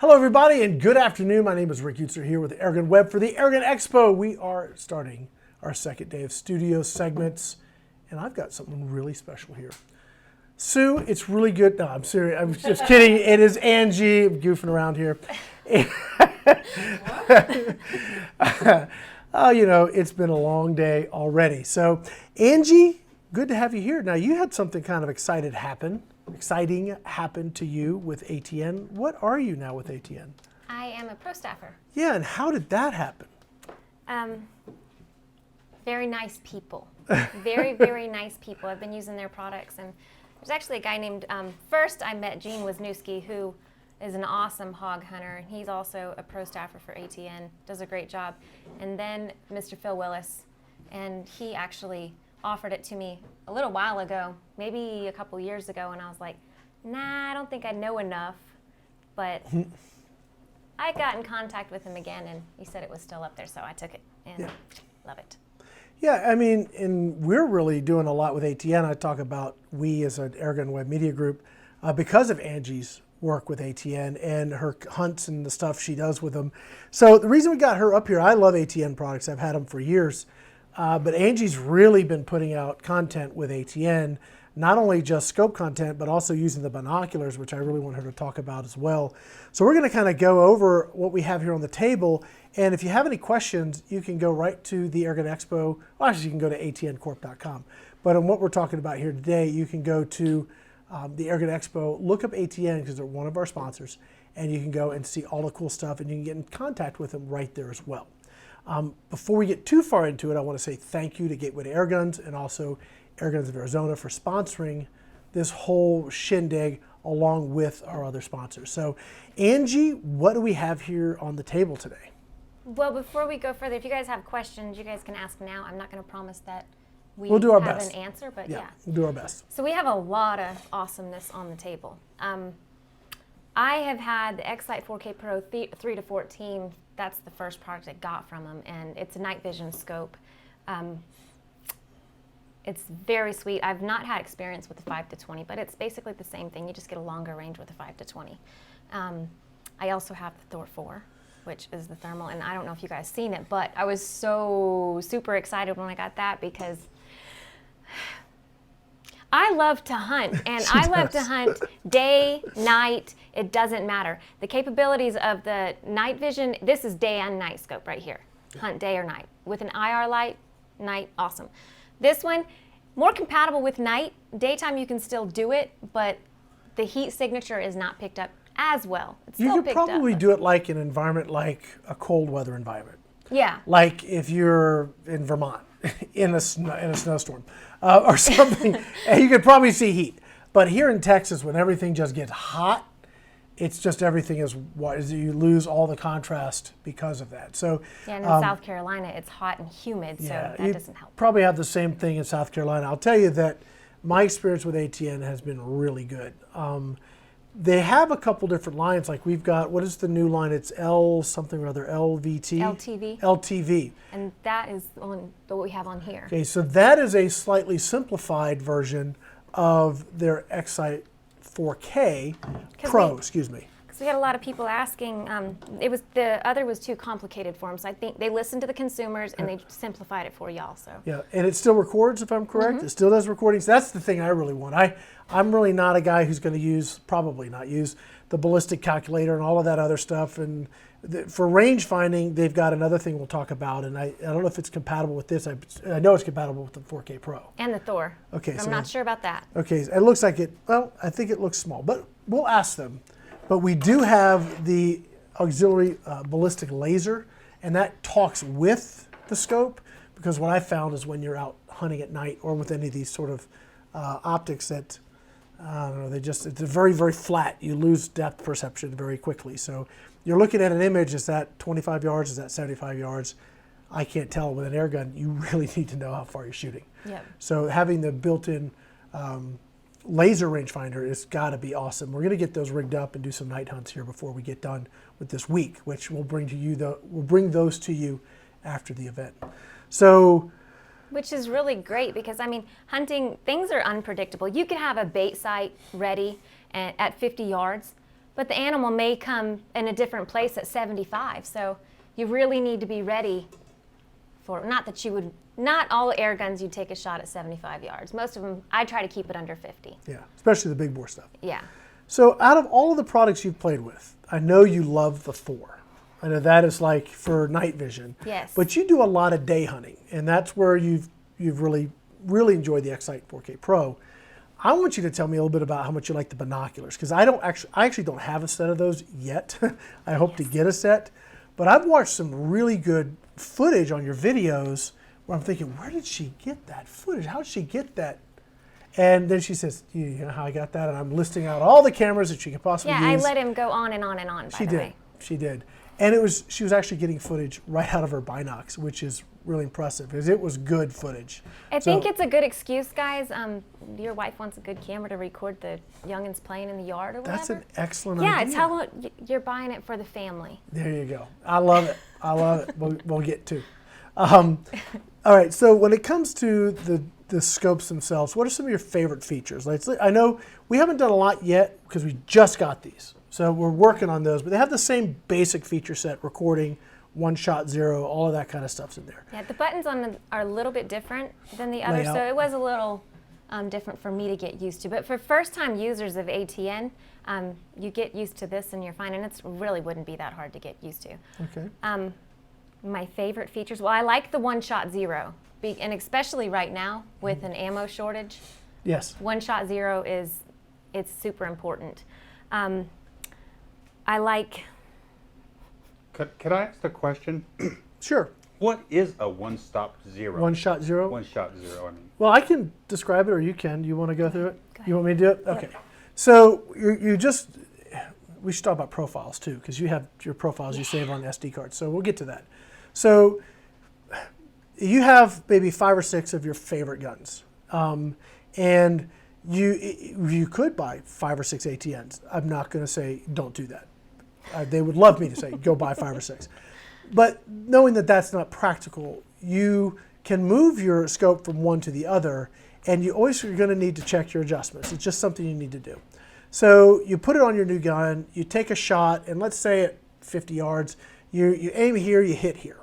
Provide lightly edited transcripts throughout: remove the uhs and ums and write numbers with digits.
Hello everybody and good afternoon. My name is Rick Utzer here with Airgun Web for the Airgun Expo. We are starting our second day of studio segments and I've got something really special here. Sue, it's really good. No, I'm serious. I'm just kidding. It is Angie. I'm goofing around here. Oh, you know, it's been a long day already. So Angie, good to have you here. Now you had something kind of exciting happen to you with ATN. What are you now with ATN? I am a pro staffer. Yeah, and how did that happen? Very nice people. Very, very nice people. I've been using their products, and there's actually a guy named, first I met Gene Wisniewski, who is an awesome hog hunter, and he's also a pro staffer for ATN, does a great job. And then Mr. Phil Willis, and he actually offered it to me a little while ago, maybe a couple years ago, and I was like, nah, I don't think I know enough. But I got in contact with him again, and he said it was still up there, so I took it, and love it. Yeah, I mean, and we're really doing a lot with ATN. I talk about we as an Airgun Web Media Group because of Angie's work with ATN and her hunts and the stuff she does with them. So the reason we got her up here, I love ATN products. I've had them for years. But Angie's really been putting out content with ATN, not only just scope content, but also using the binoculars, which I really want her to talk about as well. So we're going to kind of go over what we have here on the table. And if you have any questions, you can go right to the Airgun Expo. Well, actually, you can go to atncorp.com. But on what we're talking about here today, you can go to the Airgun Expo, look up ATN because they're one of our sponsors, and you can go and see all the cool stuff, and you can get in contact with them right there as well. Before we get too far into it, I want to say thank you to Gateway to Airguns and also Airguns of Arizona for sponsoring this whole shindig along with our other sponsors. So Angie, what do we have here on the table today? Well, before we go further, if you guys have questions, you guys can ask now. I'm not going to promise that we'll do our have best. An answer, but yeah. We'll do our best. So we have a lot of awesomeness on the table. I have had the X-Sight 4K Pro 3 to 14. That's the first product I got from them, and it's a night vision scope. It's very sweet. I've not had experience with the 5 to 20, but it's basically the same thing. You just get a longer range with the 5 to 20. I also have the Thor 4, which is the thermal, and I don't know if you guys seen it, but I was so super excited when I got that because I love to hunt, and I love to hunt day, night, it doesn't matter. The capabilities of the night vision, this is day and night scope right here. Hunt day or night. With an IR light, night, awesome. This one, more compatible with night. Daytime you can still do it, but the heat signature is not picked up as well. It's still you could probably do it like an environment like a cold weather environment. Yeah. Like if you're in Vermont in a snowstorm or something, and you could probably see heat. But here in Texas, when everything just gets hot, it's just everything is what you lose all the contrast because of that. So yeah, and in South Carolina, it's hot and humid, so that doesn't help. Probably have the same thing in South Carolina. I'll tell you that my experience with ATN has been really good. They have a couple different lines. Like we've got, what is the new line? It's L something or other, LVT? LTV. LTV. And that is on what we have on here. Okay, so that is a slightly simplified version of their X-Sight 4K Pro, excuse me. Because we had a lot of people asking, the other was too complicated for them, so I think they listened to the consumers and they simplified it for y'all. So. Yeah, and it still records, if I'm correct. It still does recordings. That's the thing I really want. I'm really not a guy who's going to probably not use the ballistic calculator and all of that other stuff. And for range finding, they've got another thing we'll talk about, and I don't know if it's compatible with this. I know it's compatible with the 4K Pro. And the Thor. Okay, I'm not sure about that. Okay, it looks like I think it looks small, but we'll ask them. But we do have the auxiliary ballistic laser, and that talks with the scope, because what I found is when you're out hunting at night or with any of these sort of optics that, I don't know, it's very, very flat. You lose depth perception very quickly. So you're looking at an image, is that 25 yards, is that 75 yards? I can't tell. With an air gun, you really need to know how far you're shooting. Yep. So having the built-in laser rangefinder has got to be awesome. We're going to get those rigged up and do some night hunts here before we get done with this week, which we'll bring to you. We'll bring those to you after the event. So, which is really great because I mean, hunting things are unpredictable. You can have a bait site ready at 50 yards, but the animal may come in a different place at 75. So you really need to be ready for, not all air guns you take a shot at 75 yards. Most of them, I try to keep it under 50. Yeah, especially the big bore stuff. Yeah. So out of all of the products you've played with, I know you love the Thor. I know that is like for night vision. Yes. But you do a lot of day hunting, and that's where you've really enjoyed the X-Sight 4K Pro. I want you to tell me a little bit about how much you like the binoculars, because I actually don't have a set of those yet. I hope to get a set, but I've watched some really good footage on your videos where I'm thinking, where did she get that footage? How did she get that? And then she says, you know how I got that? And I'm listing out all the cameras that she could possibly use. Yeah, I let him go on and on and on, by the way. She did. And she was actually getting footage right out of her binocs, which is really impressive, because it was good footage. I think it's a good excuse, guys. Your wife wants a good camera to record the youngins playing in the yard or whatever. That's an excellent idea. idea. Yeah, tell them you're buying it for the family. There you go. I love it. I love it. We'll get to. All right, so when it comes to the scopes themselves, what are some of your favorite features? I know we haven't done a lot yet because we just got these. So we're working on those, but they have the same basic feature set, recording, one shot, zero, all of that kind of stuff's in there. Yeah, the buttons on them are a little bit different than the others, so it was a little different for me to get used to. But for first-time users of ATN, you get used to this and you're fine, and it really wouldn't be that hard to get used to. Okay. My favorite features, well, I like the one-shot zero, and especially right now with an ammo shortage. Yes. One-shot zero it's super important. I like. Could I ask a question? Sure. What is a one-stop zero? One shot zero? One shot zero, I mean. Well, I can describe it, or you can. You want to go through it? Go You want me to do it? Yep. Okay. So we should talk about profiles too, because you have your profiles you save on SD cards. So we'll get to that. So you have maybe 5 or 6 of your favorite guns. And you could buy 5 or 6 ATNs. I'm not going to say don't do that. They would love me to say go buy 5 or 6. But knowing that that's not practical, you can move your scope from one to the other, and you're going to need to check your adjustments. It's just something you need to do. So you put it on your new gun, you take a shot, and let's say at 50 yards, you aim here, you hit here.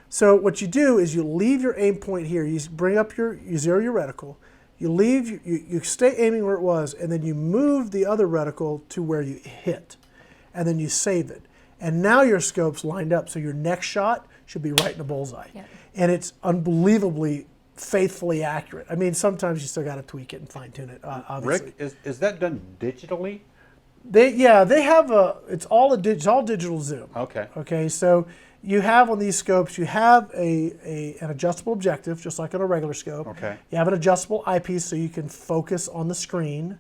So what you do is you leave your aim point here, you bring up you zero your reticle, you stay aiming where it was, and then you move the other reticle to where you hit, and then you save it. And now your scope's lined up, so your next shot should be right in the bullseye. Yep. And it's unbelievably faithfully accurate. I mean, sometimes you still got to tweak it and fine tune it, obviously. Rick, is that done digitally? They have it's all digital zoom. Okay. Okay, so you have on these scopes, you have an adjustable objective, just like on a regular scope. Okay. You have an adjustable eyepiece so you can focus on the screen,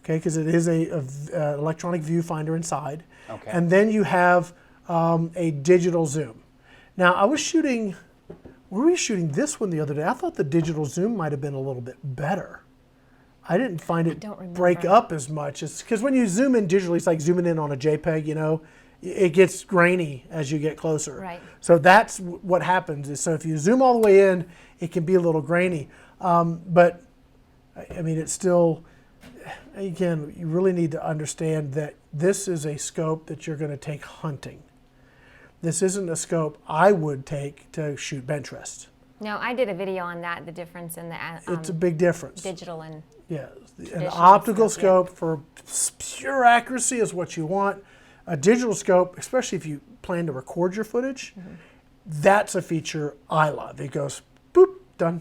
okay, because it is a electronic viewfinder inside. Okay. And then you have a digital zoom. Now, were we shooting this one the other day? I thought the digital zoom might have been a little bit better. I didn't find it break up as much. It's because when you zoom in digitally, it's like zooming in on a JPEG, you know. It gets grainy as you get closer. Right. So that's what happens. So if you zoom all the way in, it can be a little grainy. But, I mean, it's still, again, you really need to understand that this is a scope that you're going to take hunting. This isn't a scope I would take to shoot bench rest. No, I did a video on that, the difference in the it's a big difference. Digital and an optical scope for pure accuracy is what you want. A digital scope, especially if you plan to record your footage, that's a feature I love. It goes, boop, done.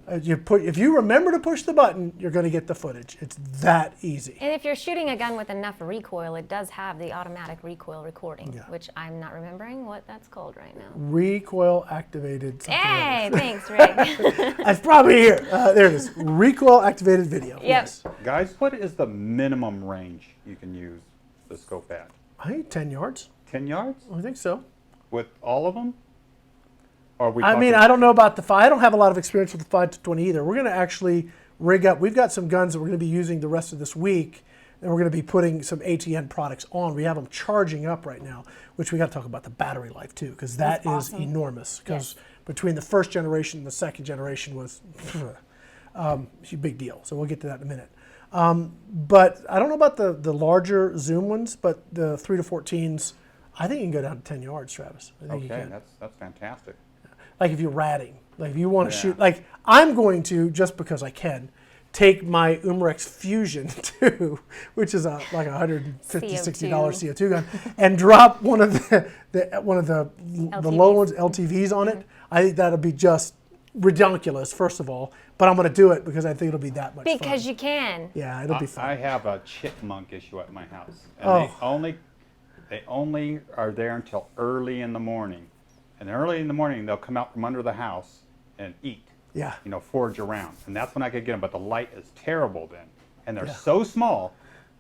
If you remember to push the button, you're going to get the footage. It's that easy. And if you're shooting a gun with enough recoil, it does have the automatic recoil recording, which I'm not remembering what that's called right now. Recoil activated. Hey, thanks, Rick. That's probably here. There it is. Recoil activated video. Yep. Yes. Guys, what is the minimum range you can use the scope at? I think 10 yards. 10 yards? I think so. With all of them? Or are we I mean, I don't know about the 5. I don't have a lot of experience with the 5 to 20 either. We're going to actually rig up. We've got some guns that we're going to be using the rest of this week, and we're going to be putting some ATN products on. We have them charging up right now, which we got to talk about the battery life too, because that is enormous. Because between the first generation and the second generation was a big deal. So we'll get to that in a minute. But I don't know about the larger zoom ones, but the 3 to 14s, I think you can go down to 10 yards, Travis. I think you Okay, can. that's fantastic. Like if you're ratting, like if you want to shoot, like I'm going to, just because I can, take my Umarex Fusion 2, which is like $150, $60 CO2 gun, and drop one of the low ones, LTVs on it. I think that'll be just ridiculous, first of all, but I'm going to do it because I think it'll be that much fun. Because you can. Yeah, it'll be fun. I have a chipmunk issue at my house, and Oh. they only are there until early in the morning, and early in the morning they'll come out from under the house and eat. Yeah. You know, forage around, and that's when I could get them. But the light is terrible then, and they're so small.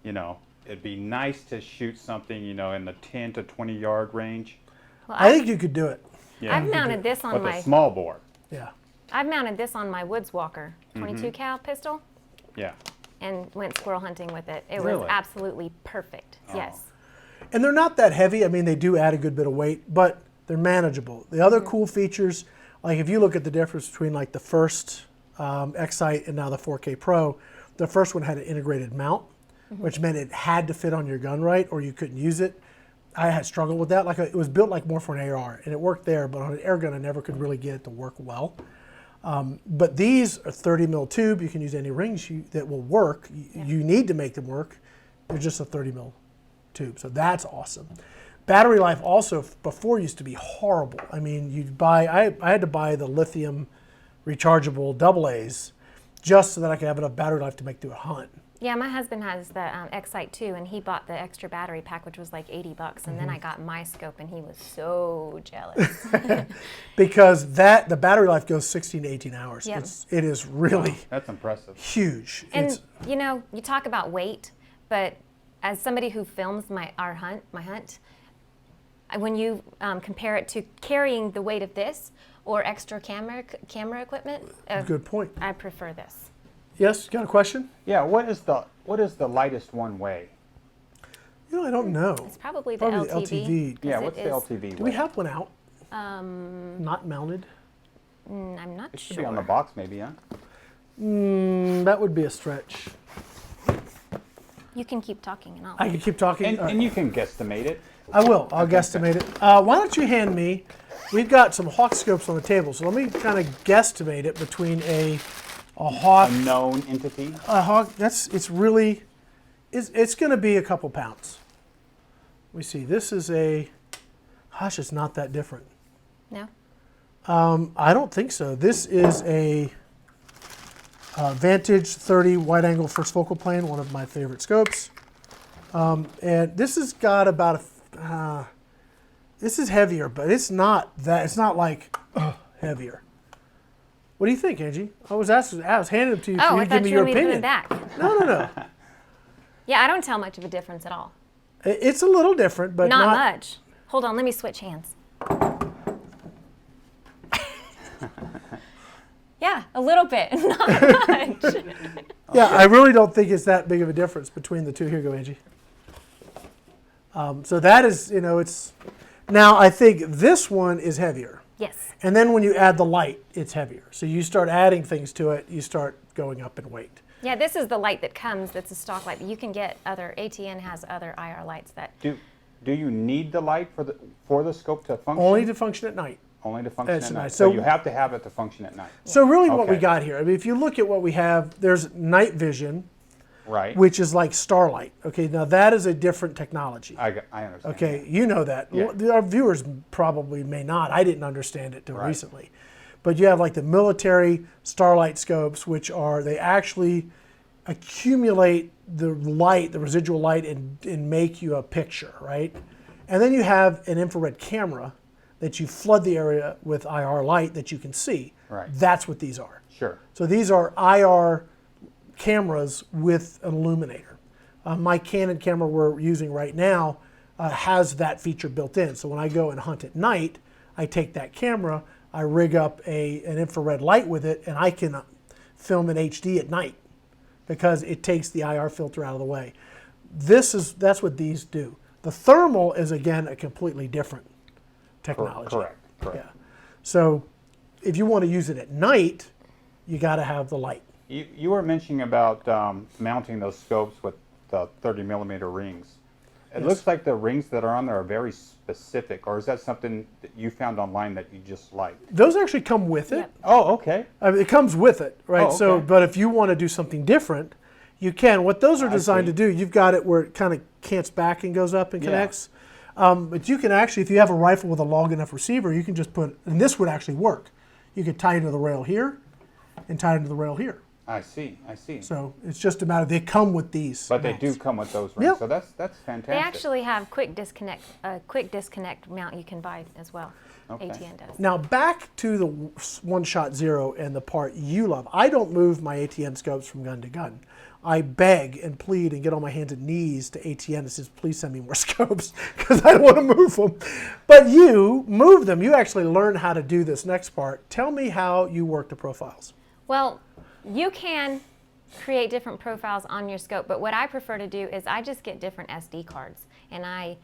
You know, it'd be nice to shoot something, you know, in the 10 to 20 yard range. Well, I think you could do it. Yeah. I've mounted this on With my a small bore. Yeah. I've mounted this on my Woods Walker 22 cal pistol Yeah. and went squirrel hunting with it. It was Really? absolutely perfect. Yes. And they're not that heavy. I mean, they do add a good bit of weight, but they're manageable. The other cool features, like if you look at the difference between like the first X-Sight and now the 4K Pro, the first one had an integrated mount, which meant it had to fit on your gun right or you couldn't use it. I had struggled with that. Like it was built like more for an AR, and it worked there, but on an air gun, I never could really get it to work well. But these are 30 mil tube. You can use any rings that will work. You need to make them work. They're just a 30 mil tube, so that's awesome. Battery life also before used to be horrible. I mean, you'd buy. I had to buy the lithium rechargeable AA's just so that I could have enough battery life to make through a hunt. Yeah, my husband has the X-Sight too, and he bought the extra battery pack, which was like $80, and then I got my scope, and he was so jealous. Because the battery life goes 16 to 18 hours. Yep. It is really That's impressive. huge. And you know, you talk about weight, but as somebody who films my hunt, when you compare it to carrying the weight of this or extra camera equipment, Good point. I prefer this. Yes, you got a question? Yeah. What is the lightest one weigh? You know, I don't know. It's probably the Probably LTV. 'cause Yeah. it What's the is- LTV? Do we weigh? have one out? Not mounted? I'm not It should sure. be on the box, maybe, huh? That would be a stretch. You can keep talking, and I'll. I can keep talking. And you can guestimate it. I will. I'll guesstimate it. Why don't you hand me? We've got some Hawk scopes on the table, so let me kind of guesstimate it between a Hawk. A known entity. A Hawk. It's really. It's going to be a couple pounds. We see. This is a. Gosh, it's not that different. No. I don't think so. This is a Vantage 30 wide angle first focal plane, one of my favorite scopes. And this has got about this is heavier, but it's not that. It's not like heavier. What do you think, Angie? I was handing them to you for Oh, you I to give thought me you your wanted me to put opinion. it back. No. Yeah, I don't tell much of a difference at all. It's a little different, but Not much. Hold on, let me switch hands. Yeah, a little bit, not much. Yeah, I really don't think it's that big of a difference between the two. Here you go, Angie. So that is, it's. Now I think this one is heavier. Yes. And then when you add the light, it's heavier. So you start adding things to it, you start going up in weight. Yeah, this is the light that comes. That's a stock light. But you can get ATN has other IR lights that. Do you need the light for the scope to function? Only to function at night. Only to function That's at night. nice. So So- you have to have it to function at night. So really what we Okay. got here, I mean, if you look at what we have, there's night vision, Right. which is like starlight. Okay, now that is a different technology. I understand. Okay, you know that. Yeah. Our viewers probably may not. I didn't understand it till recently. But you have like the military starlight scopes, which they actually accumulate the light, the residual light, and make you a picture, right? And then you have an infrared camera that you flood the area with IR light that you can see. Right. That's what these are. Sure. So these are IR cameras with an illuminator. My Canon camera we're using right now has that feature built in. So when I go and hunt at night, I take that camera, I rig up an infrared light with it, and I can film in HD at night because it takes the IR filter out of the way. That's what these do. The thermal is, again, a completely different technology. Correct. Yeah. So if you want to use it at night, you got to have the light. You were mentioning about mounting those scopes with the 30mm rings. It Yes. looks like the rings that are on there are very specific, or is that something that you found online that you just liked? Those actually come with it. Yep. Oh, okay. I mean, it comes with it, right? Oh, So, okay. but if you want to do something different, you can. What those are I designed see. to do, you've got it where it kind of cants back and goes up and Yeah. connects. But you can actually, if you have a rifle with a long enough receiver, you can just put, and this would actually work. You could tie it into the rail here and tie it into the rail here. I see. I see. So it's just a matter, they come with these. But they mounts. do come with those rings, Yep. so that's fantastic. They actually have quick disconnect mount you can buy as well. Okay. ATN does. Now back to the one-shot zero and the part you love. I don't move my ATN scopes from gun to gun. I beg and plead and get on my hands and knees to ATN and says, please send me more scopes because I don't want to move them. But you move them. You actually learn how to do this next part. Tell me how you work the profiles. Well, you can create different profiles on your scope, but what I prefer to do is I just get different SD cards and I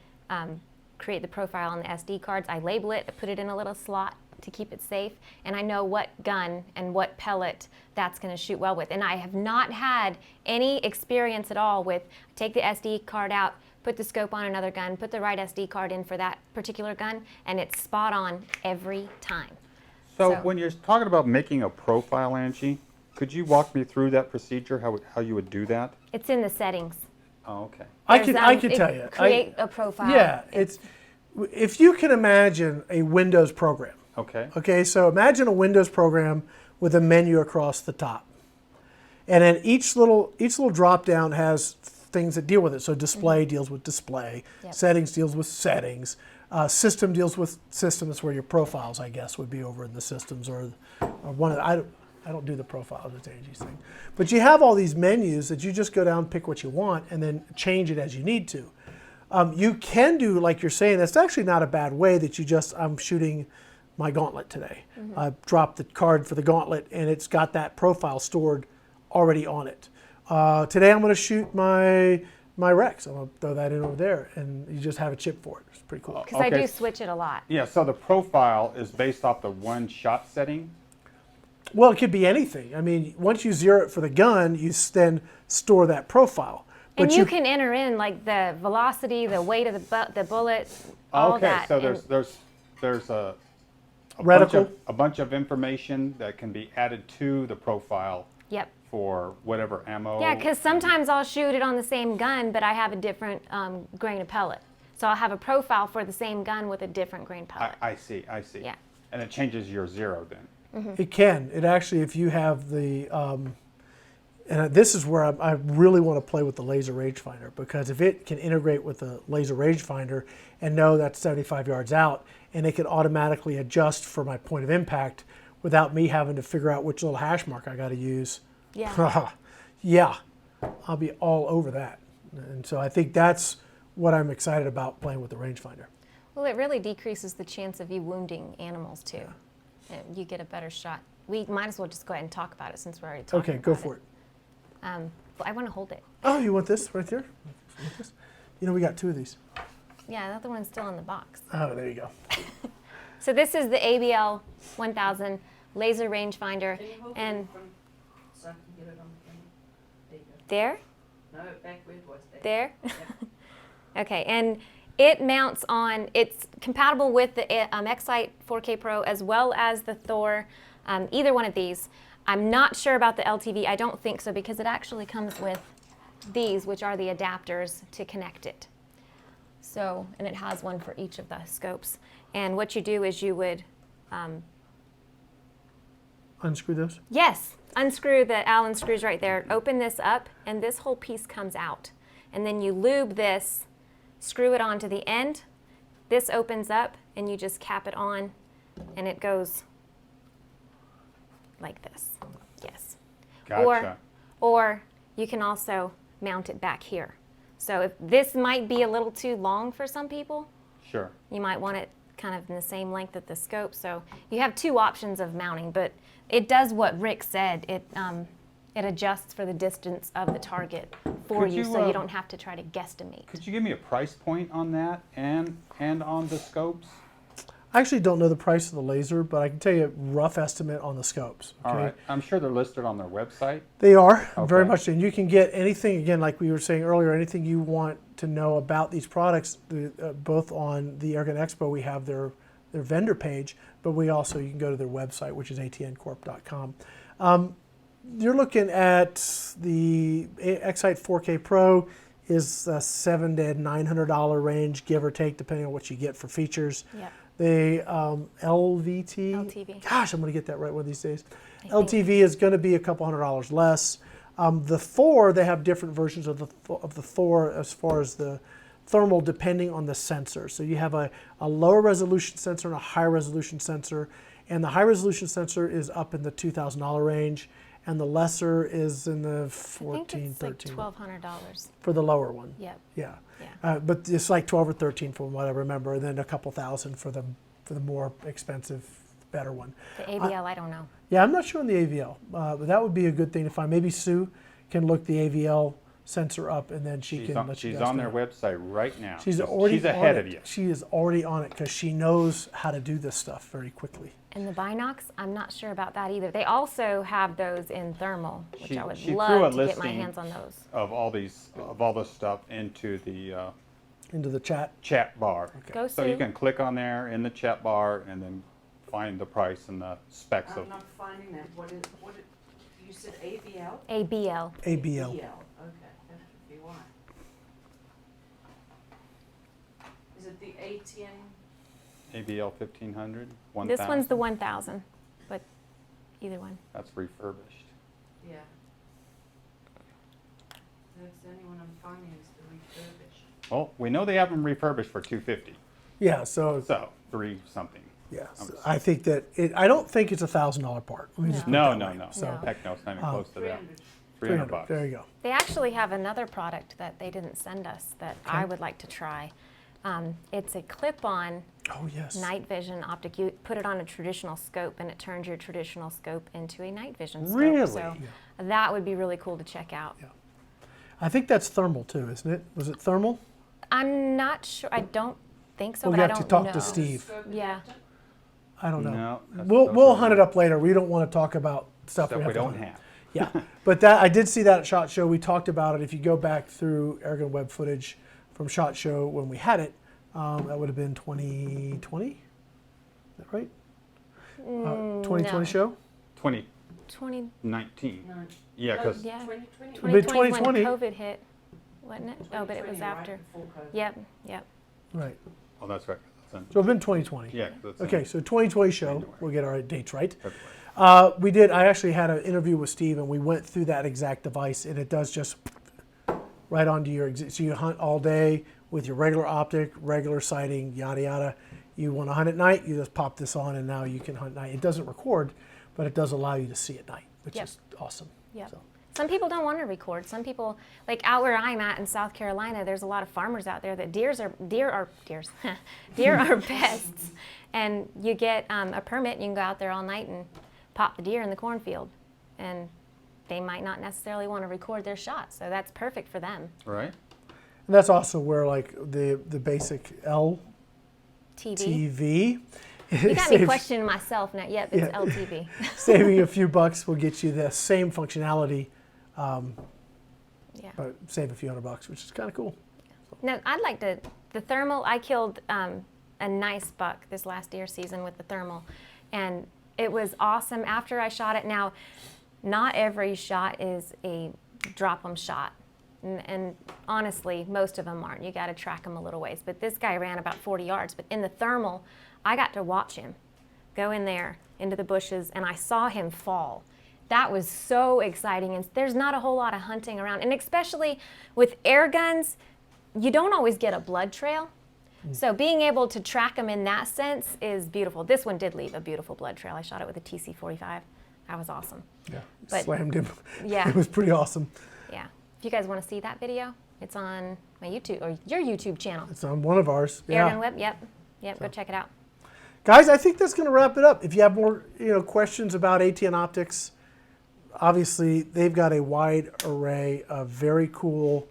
create the profile on the SD cards. I label it, I put it in a little slot to keep it safe, and I know what gun and what pellet that's going to shoot well with. And I have not had any experience at all with take the SD card out, put the scope on another gun, put the right SD card in for that particular gun, and it's spot on every time. So So- when you're talking about making a profile, Angie, could you walk me through that procedure, how you would do that? It's in the settings. Oh, okay. I There's, can tell you. Create a profile. Yeah, it's if you can imagine a Windows program. Okay. Okay, so imagine a Windows program with a menu across the top. And then each little drop down has things that deal with it. So display deals with display, Yep. settings deals with settings, system deals with system. That's where your profiles, I guess, would be over in the systems or one of the, I don't do the profiles, it's Angie's thing. But you have all these menus that you just go down, pick what you want, and then change it as you need to. You can do, like you're saying, that's actually not a bad way that you just, I'm shooting my gauntlet today. I dropped the card for the gauntlet and it's got that profile stored already on it. Today I'm going to shoot my Rex. I'm going to throw that in over there and you just have a chip for it. It's pretty cool. Because I Okay. do switch it a lot. Yeah, so the profile is based off the one-shot setting? Well, it could be anything. I mean, once you zero it for the gun, you then store that profile. But And you can enter in like the velocity, the weight of the bullet, all Okay, that. so and- there's a Reticle. bunch of information that can be added to the profile Yep. for whatever ammo. Yeah, because sometimes I'll shoot it on the same gun, but I have a different grain of pellet. So I'll have a profile for the same gun with a different grain pellet. I see. Yeah. And it changes your zero then. It can. It actually, if you have the, and this is where I really want to play with the laser rangefinder, because if it can integrate with the laser rangefinder and know that's 75 yards out, and it can automatically adjust for my point of impact without me having to figure out which little hash mark I got to use. Yeah. Yeah, I'll be all over that. And so I think that's what I'm excited about playing with the rangefinder. Well, it really decreases the chance of you wounding animals too. You get a better shot. We might as well just go ahead and talk about it since we're already talking Okay, about go for it. Well, I want to hold it. Oh, you want this right there? You want this? You know, we got two of these. Yeah, the other one's still in the box. Oh, there you go. So this is the ABL 1000 laser rangefinder, Can you hold and it from, so I can get it on the camera? There you go. there, No, back where it was. there. Okay, and it mounts on. It's compatible with the X-Sight 4K Pro as well as the Thor. Either one of these. I'm not sure about the LTV. I don't think so because it actually comes with these, which are the adapters to connect it. So, and it has one for each of the scopes. And what you do is you would, Unscrew those. yes, unscrew the Allen screws right there, open this up, and this whole piece comes out. And then you lube this, screw it onto the end. This opens up, and you just cap it on, and it goes like this. Yes. Gotcha. Or you can also mount it back here. So if this might be a little too long for some people, Sure. you might want it kind of in the same length of the scope. So you have two options of mounting, but it does what Rick said. It adjusts for the distance of the target for Could you, you, so you uh, don't have to try to guesstimate. Could you give me a price point on that and on the scopes? I actually don't know the price of the laser, but I can tell you a rough estimate on the scopes. Okay? All right. I'm sure they're listed on their website. They are, very Okay. much. And you can get anything, again, like we were saying earlier, anything you want to know about these products, both on the Airgun Expo, we have their vendor page, but you can go to their website, which is atncorp.com. You're looking at the Excite 4K Pro is a $700 to $900 range, give or take, depending on what you get for features. Yep. The LVT, LTV. gosh, I'm going to get that right one of these days. I think. LTV is going to be a couple $100 less. The Thor, they have different versions of the Thor as far as the thermal, depending on the sensor. So you have a lower resolution sensor and a high resolution sensor, and the high resolution sensor is up in the $2,000 range, and the lesser is in the I think $1,400, it's like $1,300 $1,200. for the lower one. Yep. Yeah. Yeah. But it's like 12 or 13 from what I remember, and then a couple thousand for the more expensive, better one. The ABL, I don't know. Yeah, I'm not sure on the AVL, but that would be a good thing to find. Maybe Sue can look the AVL sensor up, and then she can let you She's guys on know. their website right now. She's already She's ahead on of it. you. She is already on it because she knows how to do this stuff very quickly. And the Binox, I'm not sure about that either. They also have those in thermal, which I would She threw a love to get my listing hands on those. of all this stuff into the Into the chat. chat bar. Go So you Sue. can click on there in the chat bar and then find the price and the specs of. I'm not finding that. You said ABL? ABL. ABL. ABL, okay, that should be why. Is it the ATN? ABL 1500, 1000. This one's the 1000, but either one. That's refurbished. Yeah. That's the only one I'm finding is the refurbished. Well, we know they have them refurbished for 250. Yeah, so So 3 something. yeah, so I think that I don't think it's $1,000 part. Let me just put it No, that no, way. no. So Heck no, it's not even close to that. 300. 300 bucks. There you go. They actually have another product that they didn't send us that I would like to try. It's a clip-on Oh yes. night vision optic. You put it on a traditional scope and it turns your traditional scope into a night vision scope. Really? So that would be really cool to check out. Yeah. I think that's thermal too, isn't it? Was it thermal? I'm not sure. I don't think so, We'll but I have to don't talk know. to Steve. Scope Yeah. adapter? I don't know. No, that's We'll hunt it up later. We don't want to talk about stuff Stuff we we have to don't hunt. have. Yeah, but that I did see that at SHOT Show. We talked about it. If you go back through Airgun web footage from SHOT Show when we had it, that would have been 2020. Is that right? 2020 no. show. 2019. 20, No. Yeah, because yeah. 2020? 2020 is when 2020. COVID hit, wasn't it? Oh, but it was 2020, right after. before COVID. Yep, yep. Right. well, that's right. That's in So it's been 2020. Yeah, that's in Okay, so 2020 show. January. We'll get our dates right. February. I actually had an interview with Steve, and we went through that exact device, and it does just right onto your. So you hunt all day with your regular optic, regular sighting, yada yada. You want to hunt at night, you just pop this on, and now you can hunt at night. It doesn't record, but it does allow you to see at night, which Yep. is awesome. Yep. So, Some people don't want to record. Some people, like out where I'm at in South Carolina, there's a lot of farmers out there that deer are pests, and you get a permit and you can go out there all night and pop the deer in the cornfield, and they might not necessarily want to record their shot, so that's perfect for them. Right? and that's also where like the basic TV. LTV. You got me questioning myself now. Yep, it's Yeah. LTV. Saving a few bucks will get you the same functionality, Yeah. but save a few $100, which is kind of cool. No, I'd like to. The thermal, I killed a nice buck this last deer season with the thermal, and it was awesome after I shot it. Now, not every shot is a drop 'em shot, and honestly, most of them aren't. You got to track them a little ways. But this guy ran about 40 yards. But in the thermal, I got to watch him go in there into the bushes, and I saw him fall. That was so exciting, and there's not a whole lot of hunting around, and especially with air guns, you don't always get a blood trail. So being able to track them in that sense is beautiful. This one did leave a beautiful blood trail. I shot it with a TC-45. That was awesome. Yeah, But- slammed him. Yeah. It was pretty awesome. Yeah. If you guys want to see that video, it's on my YouTube, or your YouTube channel. It's on one of ours. Yeah. Airgun Web, yep. Yep, go check it out. Guys, I think that's going to wrap it up. If you have more, questions about ATN Optics, obviously they've got a wide array of very cool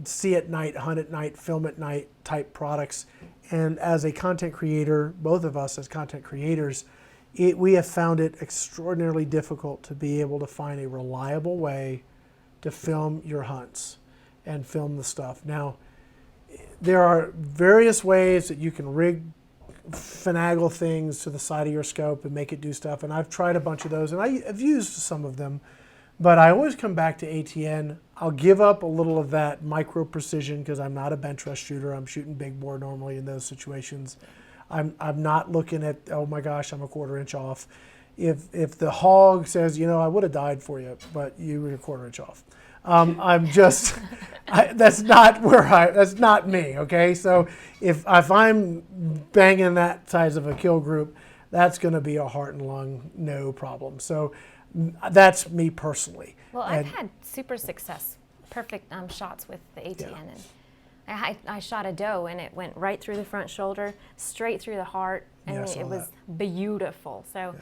see at night, hunt at night, film at night type products. And as a content creator, both of us as content creators, we have found it extraordinarily difficult to be able to find a reliable way to film your hunts and film the stuff. Now, there are various ways that you can finagle things to the side of your scope and make it do stuff. And I've tried a bunch of those, and I've used some of them. But I always come back to ATN. I'll give up a little of that micro precision because I'm not a bench rest shooter. I'm shooting big bore normally in those situations. I'm not looking at, oh my gosh, I'm a 1/4 inch off. If the hog says, you know, I would have died for you, but you were a 1/4 inch off. I'm just, that's not me, okay? So if I'm banging that size of a kill group, that's going to be a heart and lung no problem. So that's me personally. Well, I've had super success, perfect shots with the ATN. Yeah. And I shot a doe, and it went right through the front shoulder, straight through the heart, and Yeah, I saw it was that. beautiful. So,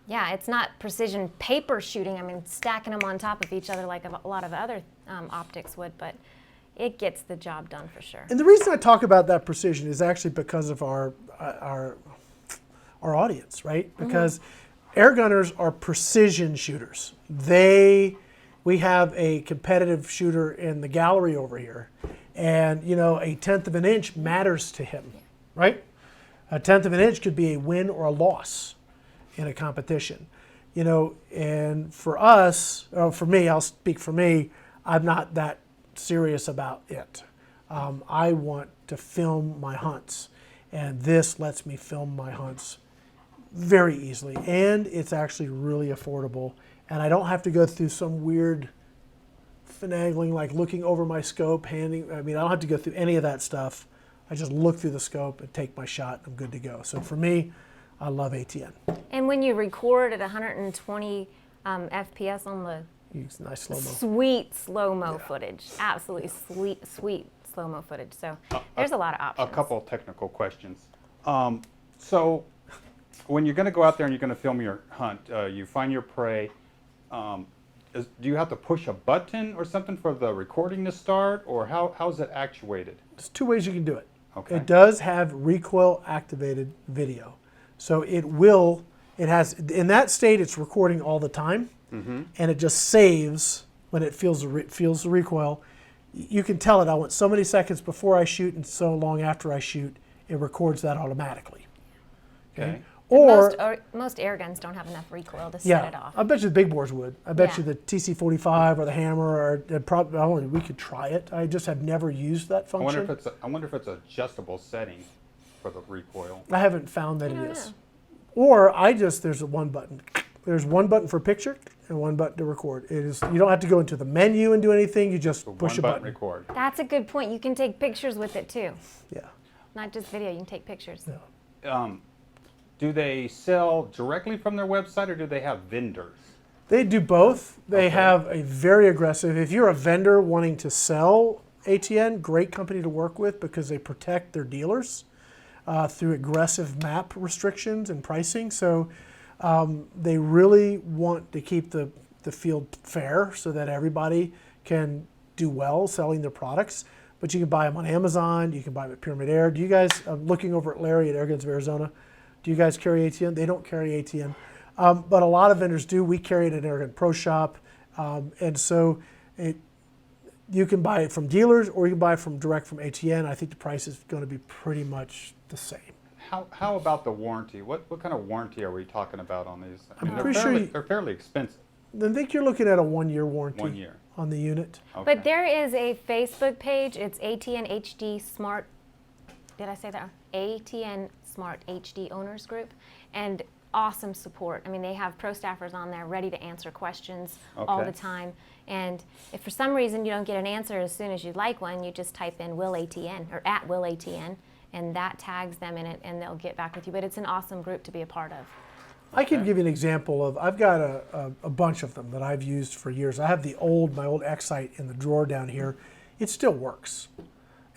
yeah, it's not precision paper shooting. I mean, stacking them on top of each other like a lot of other optics would, but it gets the job done for sure. And the reason I talk about that precision is actually because of our audience, right? Because air gunners are precision shooters. We have a competitive shooter in the gallery over here, and you know, a 1/10 of an inch matters to him, right? A 1/10 of an inch could be a win or a loss in a competition, you know. And for us, for me, I'll speak for me, I'm not that serious about it. I want to film my hunts, and this lets me film my hunts very easily, and it's actually really affordable, and I don't have to go through some weird finagling like looking over my scope, I don't have to go through any of that stuff. I just look through the scope and take my shot, and I'm good to go. So for me, I love ATN. And when you record at 120 FPS on the Nice slow-mo. sweet slow-mo footage, absolutely sweet slow-mo footage. So there's a lot of options. A couple technical questions. So when you're going to go out there and you're going to film your hunt, you find your prey, do you have to push a button or something for the recording to start, or how is it actuated? There's 2 ways you can do it. Okay. It does have recoil activated video. So it has, in that state, it's recording all the time, and it just saves when it feels the recoil. You can tell it, I want so many seconds before I shoot and so long after I shoot. It records that automatically. Okay. Or most air guns don't have enough recoil to set it off. I bet you the big bores would. I bet you Yeah. the TC-45 or the Hammer, or we could try it. I just have never used that I function. wonder if it's an adjustable setting for the recoil. I haven't found that I it don't is. know. Or there's one button. There's one button for picture and one button to record. It is, you don't have to go into the menu and do anything. You just push a button. Record. That's a good point. You can take pictures with it too. Yeah. Not just video, you can take pictures. Yeah. Do they sell directly from their website, or do they have vendors? They do both. They Okay. have a very aggressive, if you're a vendor wanting to sell ATN, great company to work with because they protect their dealers through aggressive map restrictions and pricing. So they really want to keep the field fair so that everybody can do well selling their products. But you can buy them on Amazon, you can buy them at Pyramid Air. Do you guys, I'm looking over at Larry at Airguns of Arizona, do you guys carry ATN? They don't carry ATN. But a lot of vendors do. We carry it at Airgun Pro Shop. And so you can buy it from dealers or you can buy it direct from ATN. I think the price is going to be pretty much the same. How about the warranty? What kind of warranty are we talking about on these? I mean, I'm pretty sure they're fairly expensive. I think you're looking at a 1-year warranty 1 year. on the unit. Okay. But there is a Facebook page. It's ATN HD Smart. Did I say that? ATN Smart HD Owners Group, and awesome support. I mean, they have pro staffers on there ready to answer questions all Okay. the time. And if for some reason you don't get an answer as soon as you'd like one, you just type in Will ATN or at Will ATN, and that tags them in it, and they'll get back with you. But it's an awesome group to be a part of. I can give you an example of, I've got a bunch of them that I've used for years. I have my old X-Sight in the drawer down here. It still works.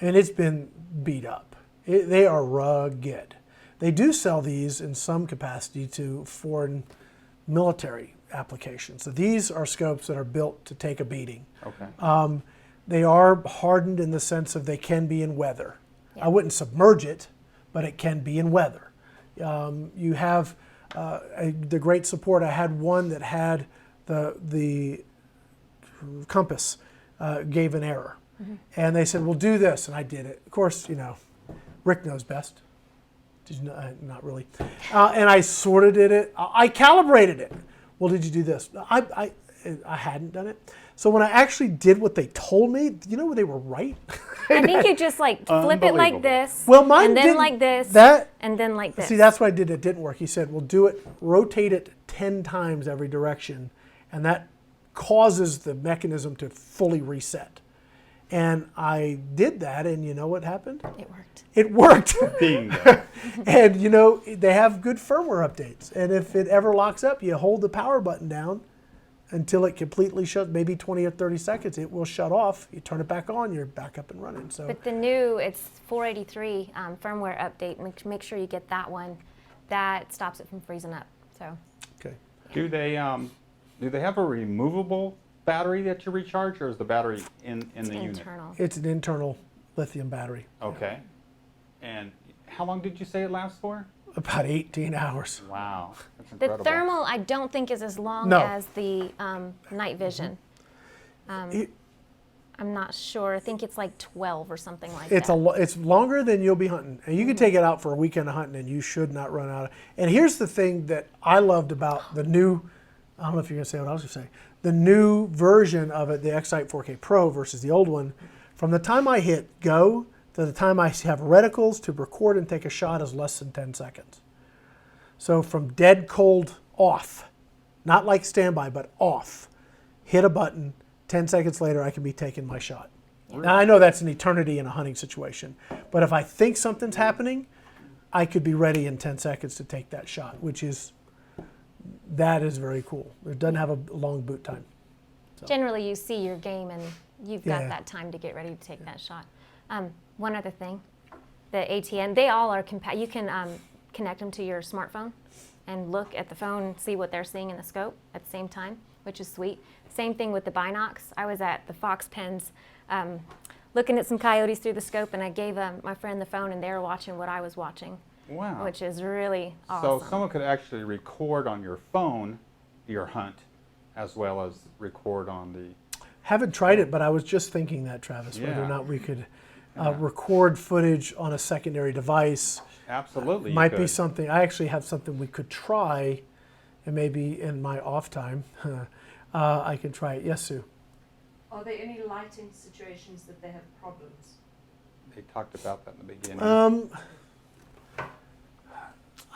And it's been beat up. They are rugged. They do sell these in some capacity to foreign military applications. So these are scopes that are built to take a beating. Okay. They are hardened in the sense of they can be in weather. Yeah. I wouldn't submerge it, but it can be in weather. You have the great support. I had one that had the compass gave an error. And they said, well, do this. And I did it. Of course, you know, Rick knows best. Not really. And I sort of did it. I calibrated it. Well, did you do this? I hadn't done it. So when I actually did what they told me, you know, they were right. I think you just like flip it like Unbelievable. this, Well, mine and then didn't- like this, that- and then like this. See, that's what I did. It didn't work. He said, well, do it, rotate it 10 times every direction, and that causes the mechanism to fully reset. And I did that, and you know what happened? It worked. It worked. Bingo. And you know, they have good firmware updates. And if it ever locks up, you hold the power button down until it completely shuts, maybe 20 or 30 seconds, it will shut off. You turn it back on, you're back up and running. So But the new, it's 483 firmware update. Make sure you get that one. That stops it from freezing up. So okay. Do they have a removable battery that you recharge, or is the battery in the unit? internal. It's an internal lithium battery. Okay. And how long did you say it lasts for? About 18 hours. Wow, that's The incredible. thermal, I don't think is as long No. as the night vision. It- I'm not sure. I think it's like 12 or something like It's that. it's longer than you'll be hunting, and you can take it out for a weekend of hunting, and you should not run out of. And here's the thing that I loved about the new. I don't know if you're gonna say what I was gonna say. The new version of it, the X-Sight 4K Pro versus the old one. From the time I hit go to the time I have reticles to record and take a shot is less than 10 seconds. So from dead cold off, not like standby, but off, hit a button. 10 seconds later, I can be taking my shot. Now, I know that's an eternity in a hunting situation, but if I think something's happening, I could be ready in 10 seconds to take that shot, that is very cool. It doesn't have a long boot time. Generally, you see your game and you've got Yeah. that time to get ready to take that shot. One other thing, the ATN, they all are you can connect them to your smartphone and look at the phone and see what they're seeing in the scope at the same time, which is sweet. Same thing with the binocs. I was at the fox pens looking at some coyotes through the scope, and I gave my friend the phone, and they were watching what I was watching, Wow. which is really awesome. So someone could actually record on your phone your hunt, as well as record on the. Haven't tried it, but I was just thinking that, Travis, whether Yeah. or not we could record footage on a secondary device. Absolutely. you Might be could. something, I actually have something we could try, and maybe in my off time, I could try it. Yes, Sue? Are there any lighting situations that they have problems? They talked about that in the beginning.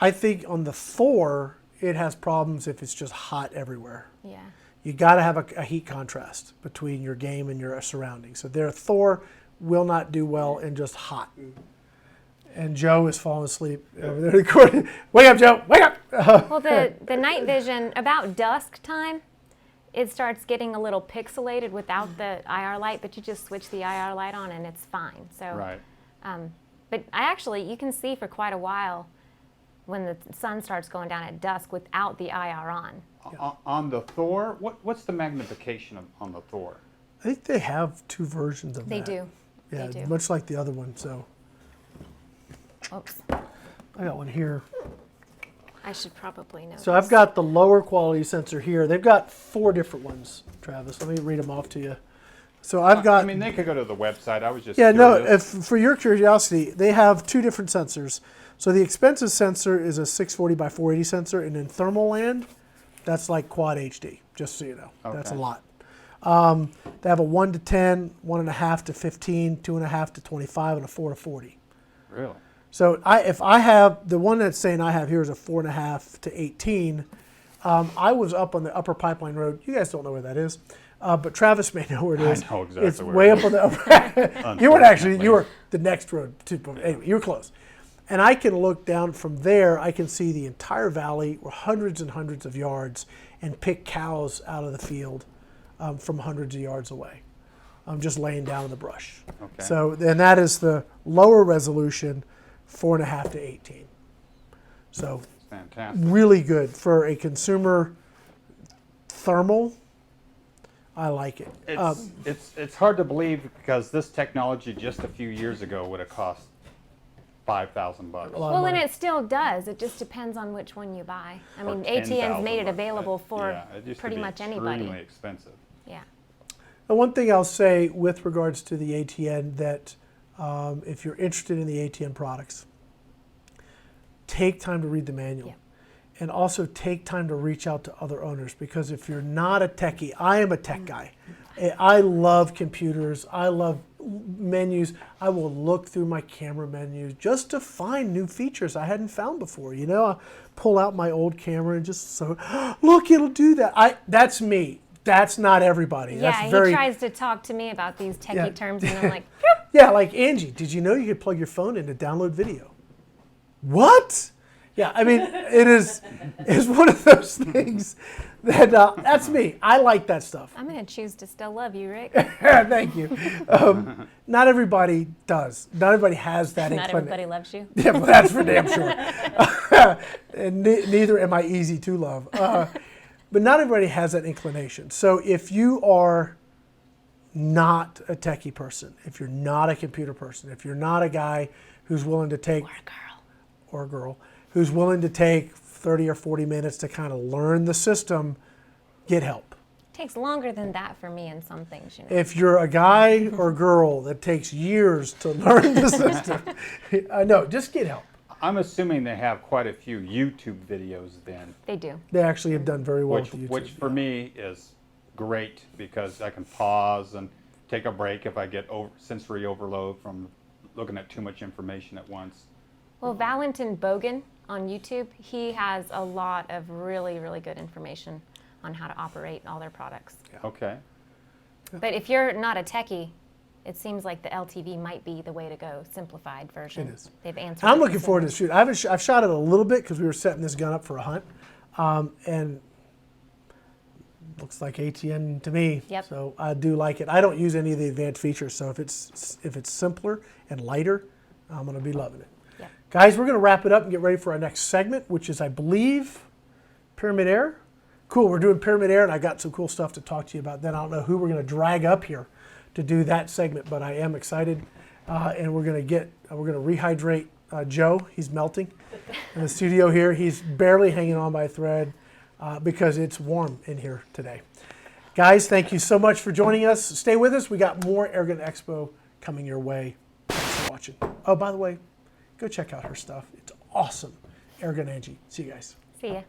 I think on the Thor, it has problems if it's just hot everywhere. Yeah. You got to have a heat contrast between your game and your surroundings. So their Thor will not do well in just hot. And Joe is falling asleep over there recording. Wake up, Joe! Wake up! Well, the night vision, about dusk time, it starts getting a little pixelated without the IR light, but you just switch the IR light on and it's fine. So, Right. But you can see for quite a while when the sun starts going down at dusk without the IR on. On the Thor, what's the magnification on the Thor? I think they have two versions of They that. do. Yeah, They do. much like the other one. So Oops. I got one here. I should probably know. So I've got the lower quality sensor here. They've got 4 different ones, Travis. Let me read them off to you. So I've got. I mean, they could go to the website. I was just. Yeah, no, curious. for your curiosity, they have 2 different sensors. So the expensive sensor is a 640 by 480 sensor, and in thermal land, that's like quad HD, just so you know. That's a Okay. lot. They have a 1 to 10, 1.5 to 15, 2.5 to 25, and a 4 to 40. Really? So if I have, the one that's saying I have here is a 4.5 to 18. I was up on the Upper Pipeline Road. You guys don't know where that is, but Travis may know where it is. I know exactly it's where way it up on the upper. You weren't actually, you were the next road. Anyway, you were close. And I can look down from there, I can see the entire valley, or hundreds and hundreds of yards, and pick cows out of the field from hundreds of yards away. I'm just laying down in the brush. Okay. So, and that is the lower resolution, 4.5 to 18. So Fantastic. really good for a consumer thermal. I like it. It's hard to believe because this technology just a few years ago would have cost $5,000. lot of Well, and money. it still does. It just depends on which one you buy. I Or mean, ATN's made it $10,000. available for Yeah, it used to pretty be much anybody. Extremely expensive. Yeah. And one thing I'll say with regards to the ATN that if you're interested in the ATN products, take time to read the manual. Yeah. And also take time to reach out to other owners, because if you're not a techie, I am a tech guy. I love computers. I love menus. I will look through my camera menus just to find new features I hadn't found before. You know, I pull out my old camera and just look, it'll do that. That's me. That's not everybody. Yeah, That's he very, tries to talk to me about these techie Yeah. terms, and I'm like, yeah, like Angie, did you know you could plug your phone in to download video? What? Yeah, I mean, it's one of those things that, that's me. I like that stuff. I'm going to choose to still love you, Rick. Thank you. Not everybody does. Not everybody has that Not inclination. everybody loves you. Yeah, well, that's for damn sure. And neither am I easy to love. But not everybody has that inclination. So if you are not a techie person, if you're not a computer person, if you're not a guy who's willing to take, or a girl, who's willing to take 30 or 40 minutes to kind of learn the system, get help. Takes longer than that for me in some things, you know. If you're a guy or girl that takes years to learn the system, no, just get help. I'm assuming they have quite a few YouTube videos then, They do. They actually have done very well with YouTube. which for me is great because I can pause and take a break if I get sensory overload from looking at too much information at once. Well, Valentin Bogan on YouTube, he has a lot of really, really good information on how to operate all their products. Okay. But if you're not a techie, it seems like the LTV might be the way to go, simplified version. It is. They've answered. I'm it looking forward to consumers. the shoot. I've shot it a little bit because we were setting this gun up for a hunt, and looks like ATN to me. Yep. So I do like it. I don't use any of the advanced features, so if it's simpler and lighter, I'm going to be loving it. Yep. Guys, we're going to wrap it up and get ready for our next segment, which is, I believe, Pyramid Air. Cool, we're doing Pyramid Air, and I got some cool stuff to talk to you about then. I don't know who we're going to drag up here to do that segment, but I am excited, and we're going to rehydrate Joe. He's melting in the studio here. He's barely hanging on by a thread because it's warm in here today. Guys, thank you so much for joining us. Stay with us. We got more Airgun Expo coming your way. Thanks for watching. Oh, by the way, go check out her stuff. It's awesome. Airgun Angie. See you guys. See ya.